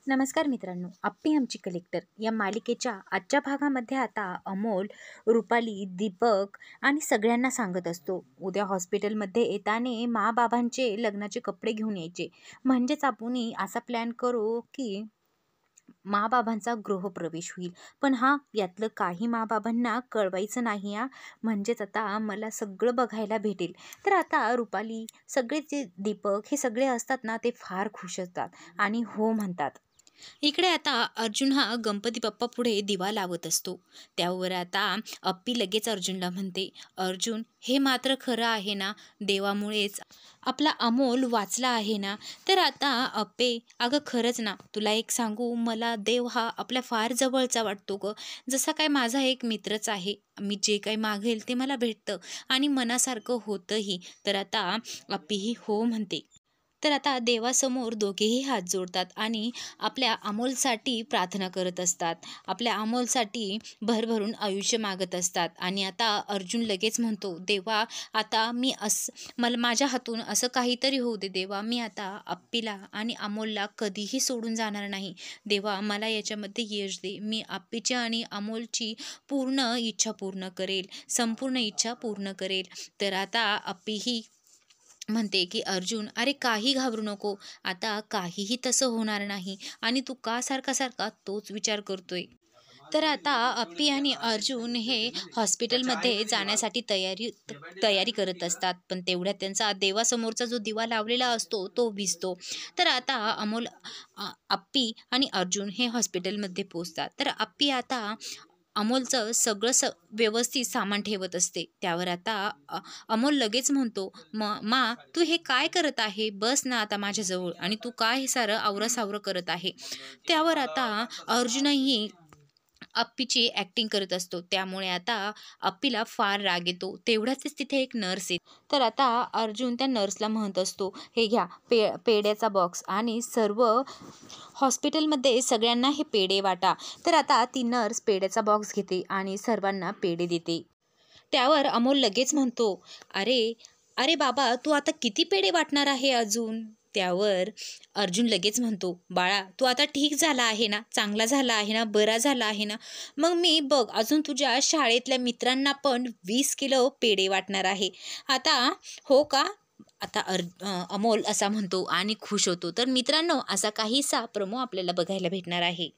नमस्कार मित्रांनो, अप्पी आमची कलेक्टर या मालिकेच्या आजच्या भागामध्ये आता अमोल, रुपाली, दीपक आणि सगळ्यांना सांगत असतो, उद्या हॉस्पिटलमध्ये येताना मा-बाबांचे लग्नाचे कपडे घेऊन यायचे. म्हणजेच आपण असा प्लॅन करू की मा-बाबांचा गृहप्रवेश होईल. पण हां, यातलं काही मा-बाबांना कळवायचं नाही हां, म्हणजेच आता मला सगळं बघायला भेटेल. तर आता रुपाली, सगळे जे दीपक हे सगळे असतात ना, ते फार खुश असतात आणि हो म्हणतात. इकडे आता अर्जुन हा गणपती बाप्पा पुढे दिवा लावत असतो. त्यावर आता अप्पी लगेच अर्जुनला म्हणते, अर्जुन हे मात्र खरं आहे ना, देवामुळेच आपला अमोल वाचला आहे ना. तर आता अप्पे, अगं खरंच ना, तुला एक सांगू, मला देव हा आपल्या फार जवळचा वाटतो ग. जसा काय माझा एक मित्रच आहे. मी जे काही मागेल ते मला भेटतं आणि मनासारखं होतंही. तर आता अप्पीही हो म्हणते. तर आता देवासमोर दोघेही हात जोडतात आणि आपल्या अमोलसाठी प्रार्थना करत असतात. आपल्या अमोलसाठी भरभरून आयुष्य मागत असतात आणि आता अर्जुन लगेच म्हणतो, देवा आता मला माझ्या हातून असं काहीतरी होऊ दे देवा. मी आता अप्पीला आणि अमोलला कधीही सोडून जाणार नाही. देवा मला याच्यामध्ये यश दे. मी अप्पीची आणि अमोलची पूर्ण इच्छा पूर्ण करेल. संपूर्ण इच्छा पूर्ण करेल. तर आता अप्पीही म्हणते की अर्जुन, अरे काही घाबरू नको, आता काहीही तसं होणार नाही आणि तू का सारखा सारखा तोच विचार करतोय. तर आता अप्पी आणि अर्जुन हे हॉस्पिटलमध्ये जाण्यासाठी तयारी करत असतात. पण तेवढ्यात त्यांचा देवासमोरचा जो दिवा लावलेला असतो तो विझतो. तर आता अप्पी आणि अर्जुन हे हॉस्पिटलमध्ये पोचतात. तर अप्पी आता अमोलचं सगळं व्यवस्थित सामान ठेवत असते. त्यावर आता अमोल लगेच म्हणतो, मा तू हे काय करत आहे? बस ना आता माझ्याजवळ आणि तू काय हे सारं आवरासावरं करत आहे?" त्यावर आता अर्जुनही अप्पीची ॲक्टिंग करत असतो. त्यामुळे आता अप्पीला फार राग येतो. तेवढ्यातच तिथे एक नर्स येते. तर आता अर्जुन त्या नर्सला म्हणत असतो, "हे घ्या पेड्याचा बॉक्स आणि सर्व हॉस्पिटलमध्ये सगळ्यांना हे पेढे वाटा." तर आता ती नर्स पेढ्याचा बॉक्स घेते आणि सर्वांना पेढे देते. त्यावर अमोल लगेच म्हणतो, "अरे, अरे बाबा, तू आता किती पेढे वाटणार आहे अजून?" त्यावर अर्जुन लगेच म्हणतो, "बाळा, तू आता ठीक झाला आहे ना? चांगला झाला आहे ना? बरा झाला आहे ना? मग मी बघ अजून तुझ्या शाळेतल्या मित्रांना पण 20 किलो पेढे वाटणार आहे." आता "हो का?" आता अमोल असा म्हणतो आणि खुश होतो. तर मित्रांनो, असा काहीसा प्रोमो आपल्याला बघायला भेटणार आहे.